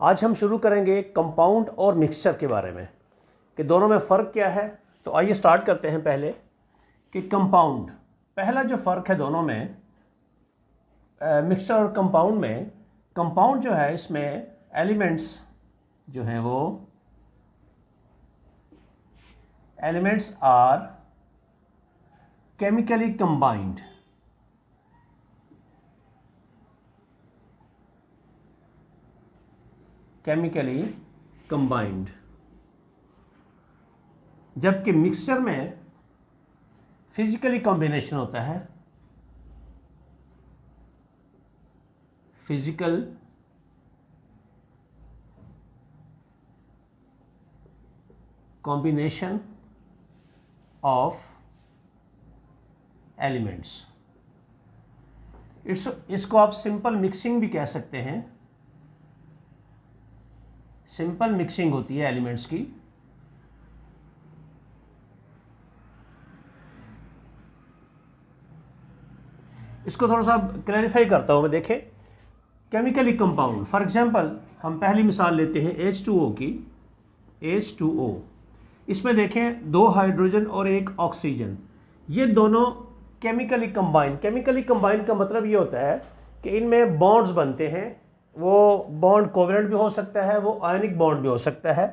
आज हम शुरू करेंगे कंपाउंड और मिक्सचर के बारे में कि दोनों में फ़र्क क्या है। तो आइए स्टार्ट करते हैं पहले कि कंपाउंड। पहला जो फ़र्क है दोनों में मिक्सचर और कंपाउंड में, कंपाउंड जो है इसमें एलिमेंट्स जो हैं वो elements are chemically combined. Chemically combined, जबकि मिक्सचर में फिजिकली कॉम्बिनेशन होता है। Physical combination of elements. इसको आप सिंपल मिक्सिंग भी कह सकते हैं। सिंपल मिक्सिंग होती है एलिमेंट्स की। इसको थोड़ा सा क्लैरिफाई करता हूं मैं। देखें, केमिकली कंपाउंड, फॉर एग्जांपल हम पहली मिसाल लेते हैं H2O की। H2O, इसमें देखें 2 हाइड्रोजन और 1 ऑक्सीजन, ये दोनों केमिकली कंबाइन। केमिकली कंबाइन का मतलब ये होता है कि इनमें बॉन्ड्स बनते हैं। वो बॉन्ड कोवेलेंट भी हो सकता है, वो आयनिक बॉन्ड भी हो सकता है।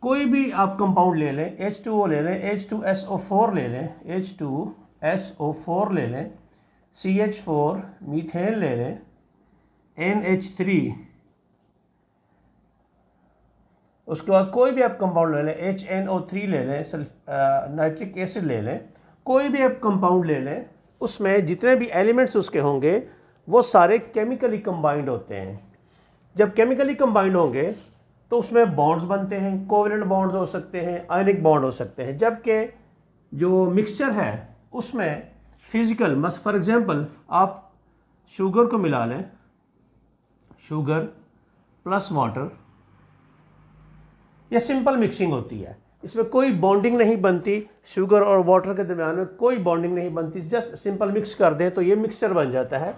कोई भी आप कंपाउंड ले लें, H2O ले लें, H2SO4 ले लें, H2SO4 ले लें, CH4 मीथेन ले लें, NH3, उसके बाद कोई भी आप कंपाउंड ले लें, HNO3 ले लें, नाइट्रिक एसिड ले लें, कोई भी आप कंपाउंड ले लें, उसमें जितने भी एलिमेंट्स उसके होंगे वो सारे केमिकली कंबाइंड होते हैं। जब केमिकली कंबाइंड होंगे तो उसमें बॉन्ड्स बनते हैं, कोवेलेंट बॉन्ड्स हो सकते हैं, आयनिक बॉन्ड हो सकते हैं। जबकि जो मिक्सचर है उसमें फिजिकल, मस फॉर एग्जांपल आप शुगर को मिला लें, शुगर प्लस वाटर, यह सिंपल मिक्सिंग होती है। इसमें कोई बॉन्डिंग नहीं बनती, शुगर और वाटर के दरमियान में कोई बॉन्डिंग नहीं बनती। जस्ट सिंपल मिक्स कर दें तो ये मिक्सचर बन जाता है।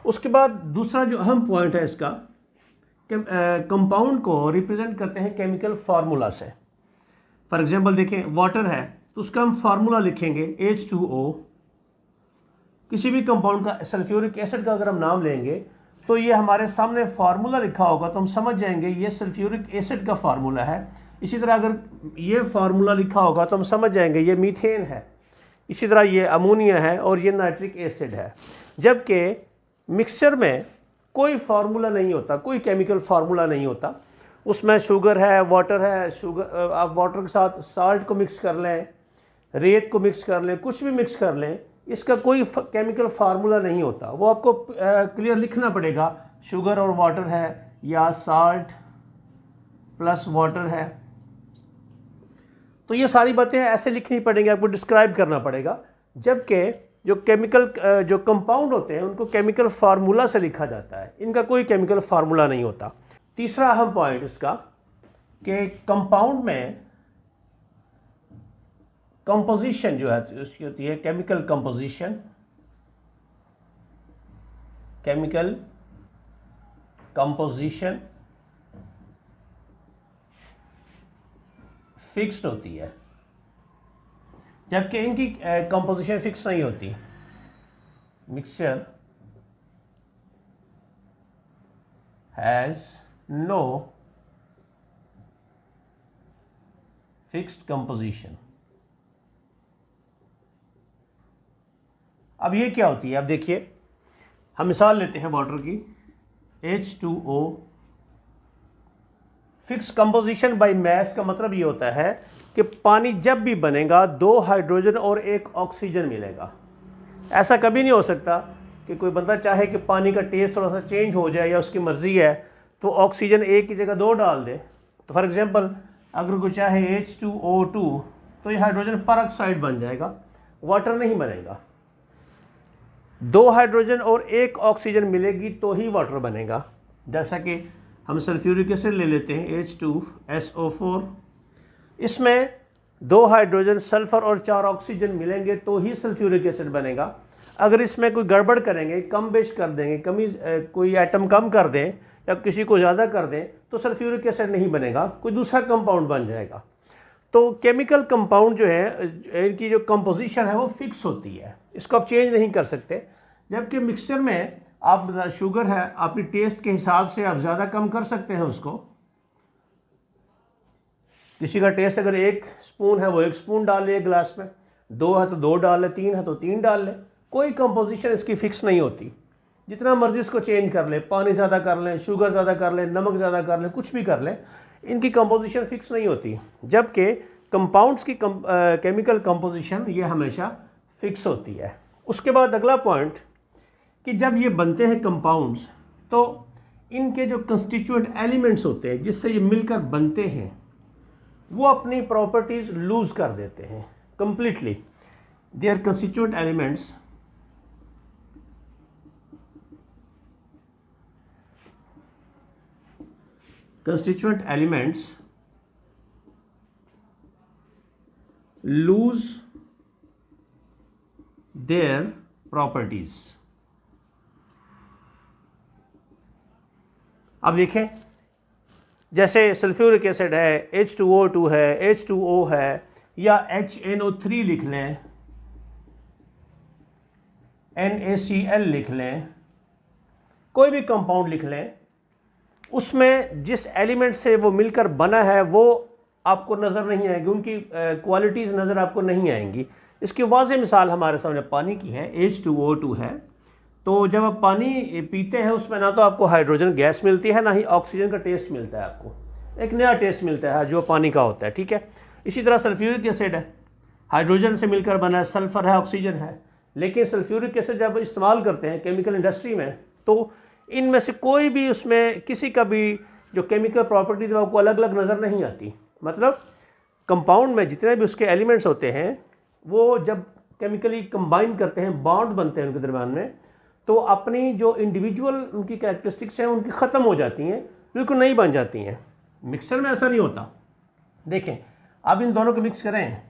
उसके बाद दूसरा जो अहम पॉइंट है इसका, कंपाउंड को रिप्रेजेंट करते हैं केमिकल फार्मूला से। फॉर एग्जांपल देखें, वाटर है तो उसका हम फार्मूला लिखेंगे H2O। किसी भी कंपाउंड का, सल्फ्यूरिक एसिड का अगर हम नाम लेंगे तो ये हमारे सामने फार्मूला लिखा होगा तो हम समझ जाएंगे ये सल्फ्यूरिक एसिड का फार्मूला है। इसी तरह अगर ये फार्मूला लिखा होगा तो हम समझ जाएंगे ये मीथेन है। इसी तरह ये अमोनिया है और ये नाइट्रिक एसिड है। जबकि मिक्सचर में कोई फार्मूला नहीं होता, कोई केमिकल फार्मूला नहीं होता। उसमें शुगर है, वाटर है, शुगर आप वाटर के साथ साल्ट को मिक्स कर लें, रेत को मिक्स कर लें, कुछ भी मिक्स कर लें, इसका कोई केमिकल फार्मूला नहीं होता। वो आपको क्लियर लिखना पड़ेगा, शुगर और वाटर है या साल्ट प्लस वाटर है। तो ये सारी बातें ऐसे लिखनी पड़ेंगी, आपको डिस्क्राइब करना पड़ेगा। जबकि जो कंपाउंड होते हैं उनको केमिकल फार्मूला से लिखा जाता है, इनका कोई केमिकल फार्मूला नहीं होता। तीसरा अहम पॉइंट इसका कि कंपाउंड में कंपोजिशन जो है उसकी होती है chemical composition. Chemical composition fixed होती है, जबकि इनकी कंपोजिशन फिक्स नहीं होती। Mixture has no fixed composition. अब ये क्या होती है? अब देखिए, हम मिसाल लेते हैं वाटर की, H2O। Fix composition by mass का मतलब ये होता है कि पानी जब भी बनेगा 2 हाइड्रोजन और 1 ऑक्सीजन मिलेगा। ऐसा कभी नहीं हो सकता कि कोई बंदा चाहे कि पानी का टेस्ट थोड़ा सा चेंज हो जाए या उसकी मर्जी है तो ऑक्सीजन 1 की जगह 2 डाल दे। तो फॉर एग्जांपल अगर कोई चाहे H2O2 तो ये हाइड्रोजन परऑक्साइड बन जाएगा, वाटर नहीं बनेगा। 2 हाइड्रोजन और 1 ऑक्सीजन मिलेगी तो ही वाटर बनेगा। जैसा कि हम सल्फ्यूरिक एसिड ले लेते हैं H2SO4, इसमें 2 हाइड्रोजन सल्फर और 4 ऑक्सीजन मिलेंगे तो ही सल्फ्यूरिक एसिड बनेगा। अगर इसमें कोई गड़बड़ करेंगे, कम बेश कर देंगे, कोई एटम कम कर दें या किसी को ज़्यादा कर दें तो सल्फ्यूरिक एसिड नहीं बनेगा, कोई दूसरा कंपाउंड बन जाएगा। तो केमिकल कंपाउंड जो है, इनकी जो कंपोजिशन है वो फिक्स होती है, इसको आप चेंज नहीं कर सकते। जबकि मिक्सचर में आप शुगर है, अपनी टेस्ट के हिसाब से आप ज़्यादा कम कर सकते हैं उसको। किसी का टेस्ट अगर 1 स्पून है वो 1 स्पून डाल ले गिलास में, 2 है तो 2 डाल ले, 3 है तो 3 डाल ले। कोई कंपोजिशन इसकी फिक्स नहीं होती, जितना मर्जी इसको चेंज कर ले, पानी ज़्यादा कर लें, शुगर ज़्यादा कर लें, नमक ज़्यादा कर लें, कुछ भी कर लें, इनकी कंपोजिशन फिक्स नहीं होती। जबकि कंपाउंड्स की केमिकल कंपोजिशन ये हमेशा फिक्स होती है। उसके बाद अगला पॉइंट कि जब ये बनते हैं कंपाउंड्स तो इनके जो कंस्टिट्यूएंट एलिमेंट्स होते हैं जिससे ये मिलकर बनते हैं वो अपनी प्रॉपर्टीज लूज कर देते हैं completely. Their constituent elements lose their properties। अब देखें, जैसे सल्फ्यूरिक एसिड है, H2O2 है, H2O है, या HNO3 लिख लें, NaCl लिख लें, कोई भी कंपाउंड लिख लें, उसमें जिस एलिमेंट से वो मिलकर बना है वो आपको नज़र नहीं आएगी, उनकी क्वालिटीज़ नज़र आपको नहीं आएंगी। इसकी वाज़ेह मिसाल हमारे सामने पानी की है, H2O2 है। तो जब आप पानी पीते हैं उसमें ना तो आपको हाइड्रोजन गैस मिलती है, ना ही ऑक्सीजन का टेस्ट मिलता है, आपको एक नया टेस्ट मिलता है जो पानी का होता है, ठीक है। इसी तरह सल्फ्यूरिक एसिड है, हाइड्रोजन से मिलकर बना है, सल्फ़र है, ऑक्सीजन है। लेकिन सल्फ्यूरिक एसिड जब इस्तेमाल करते हैं केमिकल इंडस्ट्री में तो इनमें से कोई भी, उसमें किसी का भी जो केमिकल प्रॉपर्टीज आपको अलग अलग नज़र नहीं आती। मतलब कंपाउंड में जितने भी उसके एलिमेंट्स होते हैं वो जब केमिकली कंबाइन करते हैं, बॉन्ड बनते हैं उनके दरम्यान में, तो अपनी जो इंडिविजुअल उनकी कैरेक्टरिस्टिक्स हैं उनकी ख़त्म हो जाती हैं, बिल्कुल नहीं बन जाती हैं। मिक्सचर में ऐसा नहीं होता। देखें, आप इन दोनों को मिक्स करें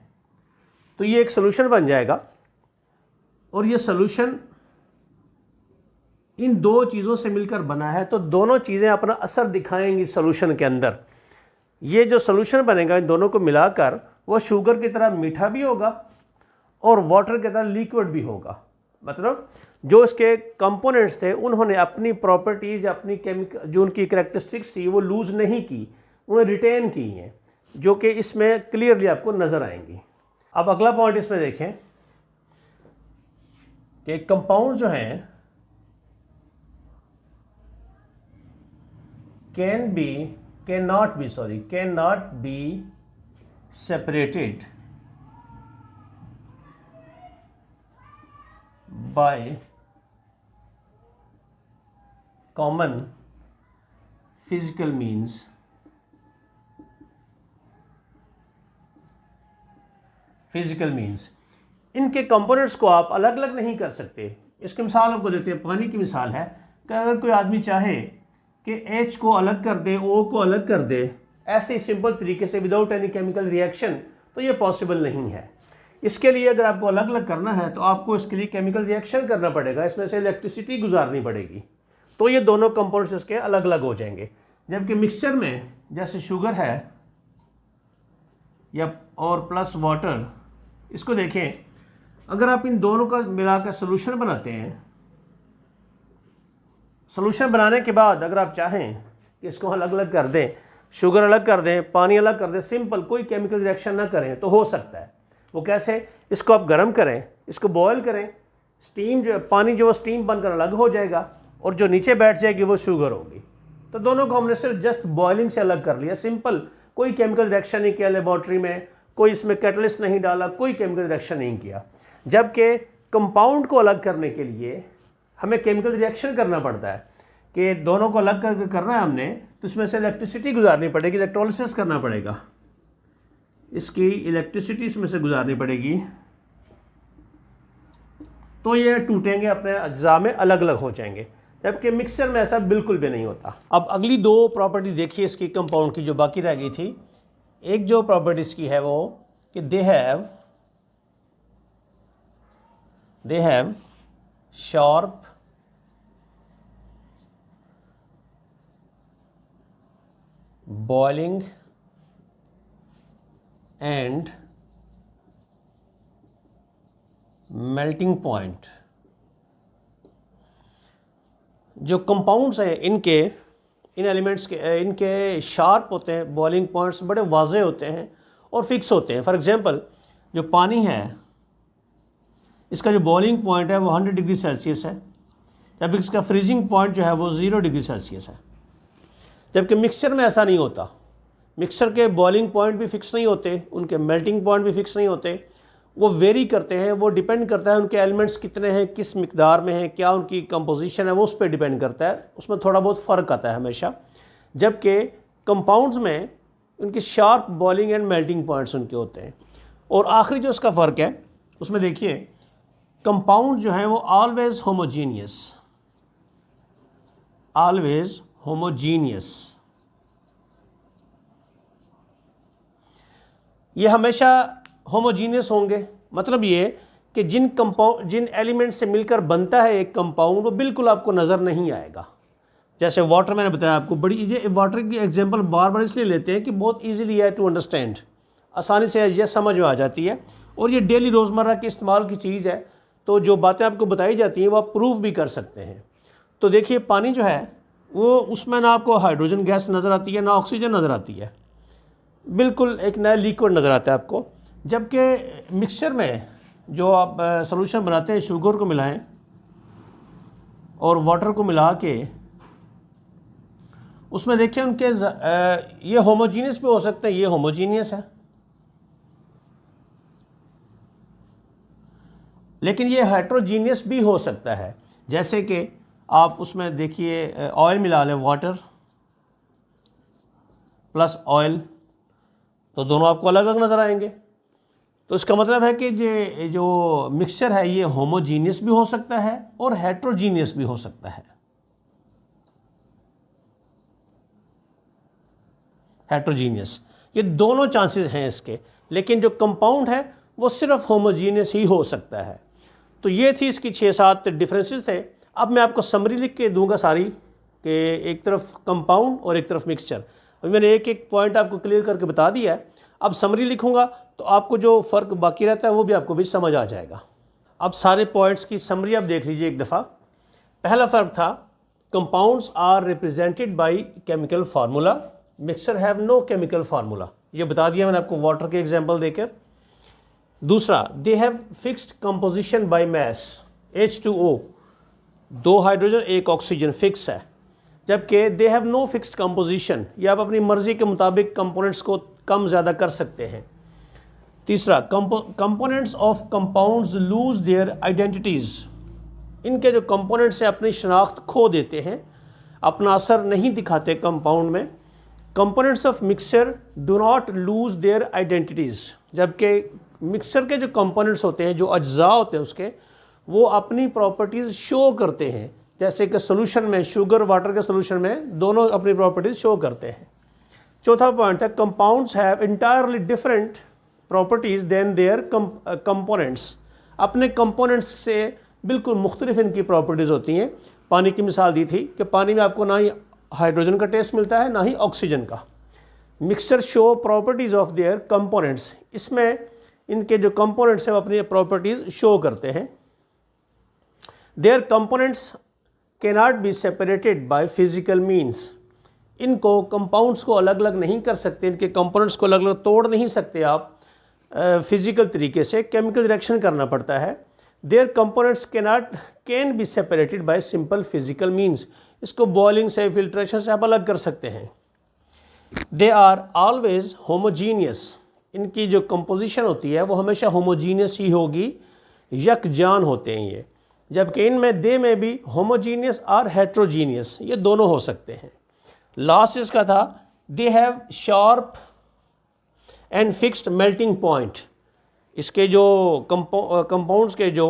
तो ये एक सोल्यूशन बन जाएगा, और ये सोल्यूशन इन दो चीज़ों से मिलकर बना है, तो दोनों चीज़ें अपना असर दिखाएंगी सोल्यूशन के अंदर। ये जो सोल्यूशन बनेगा इन दोनों को मिलाकर वो शुगर की तरह मीठा भी होगा और वाटर की तरह लिक्विड भी होगा। मतलब जो इसके कंपोनेंट्स थे उन्होंने अपनी प्रॉपर्टीज, अपनी केमिकल जो उनकी कैरेक्टरिस्टिक्स थी वो लूज़ नहीं की, उन्हें रिटेन की हैं, जो कि इसमें क्लियरली आपको नज़र आएंगी। अब अगला पॉइंट इसमें देखें कि कंपाउंड जो हैं cannot be separated by common physical means इनके कंपोनेंट्स को आप अलग अलग नहीं कर सकते। इसकी मिसाल आपको देते हैं, पानी की मिसाल है कि अगर कोई आदमी चाहे कि H को अलग कर दे, O को अलग कर दे, ऐसे ही सिंपल तरीके से विदाउट एनी केमिकल रिएक्शन, तो ये पॉसिबल नहीं है। इसके लिए अगर आपको अलग अलग करना है तो आपको इसके लिए केमिकल रिएक्शन करना पड़ेगा, इसमें से इलेक्ट्रिसिटी गुजारनी पड़ेगी, तो ये दोनों कंपाउंड्स इसके अलग अलग हो जाएंगे। जबकि मिक्सचर में जैसे शुगर है या और प्लस वाटर, इसको देखें, अगर आप इन दोनों का मिलाकर सोल्यूशन बनाते हैं, सोल्यूशन बनाने के बाद अगर आप चाहें कि इसको अलग अलग कर दें, शुगर अलग कर दें, पानी अलग कर दें, सिंपल कोई केमिकल रिएक्शन ना करें, तो हो सकता है। वो कैसे? इसको आप गर्म करें, इसको बॉयल करें, स्टीम जो पानी जो स्टीम बनकर अलग हो जाएगा और जो नीचे बैठ जाएगी वो शुगर होगी। तो दोनों को हमने सिर्फ जस्ट बॉयलिंग से अलग कर लिया, सिंपल, कोई केमिकल रिएक्शन नहीं किया लेबॉर्ट्री में, कोई इसमें कैटलिस्ट नहीं डाला, कोई केमिकल रिएक्शन नहीं किया। जबकि कंपाउंड को अलग करने के लिए हमें केमिकल रिएक्शन करना पड़ता है कि दोनों को अलग करके करना है हमने, तो इसमें से इलेक्ट्रिसिटी गुजारनी पड़ेगी, इलेक्ट्रोलिसिस करना पड़ेगा, इसकी इलेक्ट्रिसिटी इसमें से गुजारनी पड़ेगी, तो ये टूटेंगे, अपने अज्जा में अलग अलग हो जाएंगे। जबकि मिक्सचर में ऐसा बिल्कुल भी नहीं होता। अब अगली दो प्रॉपर्टी देखिए इसकी कंपाउंड की जो बाकी रह गई थी। एक जो प्रॉपर्टीज की है वो कि they have sharp boiling and melting point. जो कंपाउंड्स हैं इनके, इन एलिमेंट्स के, इनके शार्प होते हैं, बॉइलिंग पॉइंट्स बड़े वाज़े होते हैं और फिक्स होते हैं। फॉर एग्जांपल जो पानी है, इसका जो बॉइलिंग पॉइंट है वो 100 डिग्री सेल्सियस है, जबकि इसका फ्रीजिंग पॉइंट जो है वो 0 डिग्री सेल्सियस है। जबकि मिक्सचर में ऐसा नहीं होता। मिक्सचर के बॉइलिंग पॉइंट भी फिक्स नहीं होते, उनके मेल्टिंग पॉइंट भी फिक्स नहीं होते, वो वेरी करते हैं। वो डिपेंड करता है उनके एलिमेंट्स कितने हैं, किस मिकदार में हैं, क्या उनकी कंपोजिशन है, वो उस पर डिपेंड करता है। उसमें थोड़ा बहुत फ़र्क आता है हमेशा। जबकि कंपाउंड्स में उनके sharp boiling and melting points उनके होते हैं। और आखिरी जो उसका फ़र्क है उसमें देखिए, कंपाउंड जो है वो ऑलवेज होमोजीनियस, ये हमेशा होमोजीनियस होंगे। मतलब ये कि जिन एलिमेंट से मिलकर बनता है एक कंपाउंड, वो बिल्कुल आपको नज़र नहीं आएगा। जैसे वाटर, मैंने बताया आपको, बड़ी वाटर की एग्जांपल बार बार इसलिए लेते हैं कि बहुत इजीली है टू अंडरस्टैंड, आसानी से ये समझ में आ जाती है और ये डेली रोज़मर्रा के इस्तेमाल की चीज़ है। तो जो बातें आपको बताई जाती हैं वो आप प्रूफ भी कर सकते हैं। तो देखिए पानी जो है वो, उसमें ना आपको हाइड्रोजन गैस नज़र आती है, ना ऑक्सीजन नज़र आती है, बिल्कुल एक नया लिक्विड नज़र आता है आपको। जबकि मिक्सचर में जो आप सॉल्यूशन बनाते हैं, शुगर को मिलाएं और वाटर को मिला के उसमें देखिए उनके ये होमोजीनियस भी हो सकते हैं, ये होमोजीनियस है, लेकिन ये हेट्रोजीनियस भी हो सकता है। जैसे कि आप उसमें देखिए ऑयल मिला लें, वाटर प्लस ऑयल, तो दोनों आपको अलग अलग नज़र आएंगे। तो इसका मतलब है कि ये जो मिक्सचर है ये होमोजीनियस भी हो सकता है और हेट्रोजीनियस भी हो सकता है। हेट्रोजीनियस, ये दोनों चांसेस हैं इसके, लेकिन जो कंपाउंड है वो सिर्फ होमोजीनियस ही हो सकता है। तो ये थी इसकी 6-7 डिफरेंसेस थे। अब मैं आपको समरी लिख के दूंगा सारी, कि एक तरफ कंपाउंड और एक तरफ मिक्सचर। अभी मैंने एक एक पॉइंट आपको क्लियर करके बता दिया है। अब समरी लिखूंगा तो आपको जो फ़र्क बाकी रहता है वो भी आपको भी समझ आ जाएगा। अब सारे पॉइंट्स की समरी आप देख लीजिए एक दफ़ा। पहला फ़र्क था, compounds are represented by chemical formula, mixture have no chemical formula, ये बता दिया मैंने आपको वाटर के एग्जांपल देकर। दूसरा, they have fixed composition by mass, H2O, 2 hydrogen 1 oxygen fix है। जबकि they have no fixed composition, ये आप अपनी मर्जी के मुताबिक कंपोनेंट्स को कम ज़्यादा कर सकते हैं। तीसरा, components of compounds lose their identities, इनके जो कंपोनेंट्स हैं अपनी शनाख्त खो देते हैं, अपना असर नहीं दिखाते कंपाउंड में। Components of mixture do not lose their identities, जबकि मिक्सचर के जो कंपोनेंट्स होते हैं, जो अज्जा होते हैं उसके, वो अपनी प्रॉपर्टीज़ शो करते हैं। जैसे कि सोल्यूशन में, शुगर वाटर के सोल्यूशन में दोनों अपनी प्रॉपर्टीज़ शो करते हैं। चौथा पॉइंट है, compounds have entirely different properties than their components, अपने कंपोनेंट्स से बिल्कुल मुख्तलिफ इनकी प्रॉपर्टीज़ होती हैं। पानी की मिसाल दी थी कि पानी में आपको ना ही हाइड्रोजन का टेस्ट मिलता है ना ही ऑक्सीजन का। Mixture show properties of their components, इसमें इनके जो कंपोनेंट्स हैं वो अपनी प्रॉपर्टीज़ शो करते हैं। There components cannot be separated by physical means, इनको कंपाउंड्स को अलग अलग नहीं कर सकते, इनके कंपोनेंट्स को अलग अलग तोड़ नहीं सकते आप फिजिकल तरीके से, केमिकल रिएक्शन करना पड़ता है। There components can be separated by simple physical means, इसको बॉइलिंग से, फिल्ट्रेशन से आप अलग कर सकते हैं। दे आर ऑलवेज होमोजीनियस, इनकी जो कंपोजिशन होती है वो हमेशा होमोजीनियस ही होगी, यकजान होते हैं ये। जबकि इनमें दे में भी होमोजीनियस और हेट्रोजीनियस, ये दोनों हो सकते हैं। लास्ट इसका था, they have sharp and fixed melting point, इसके जो कंपाउंड्स के जो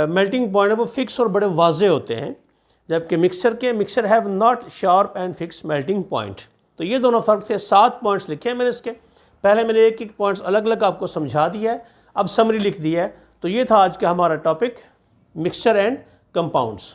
मेल्टिंग पॉइंट है वो फिक्स और बड़े वाजे होते हैं। जबकि mixture have not sharp and fix melting point. तो ये दोनों फ़र्क थे। 7 पॉइंट्स लिखे हैं मैंने इसके, पहले मैंने एक एक पॉइंट्स अलग अलग आपको समझा दिया है, अब समरी लिख दी है। तो ये था आज का हमारा टॉपिक, मिक्सचर एंड कंपाउंड्स।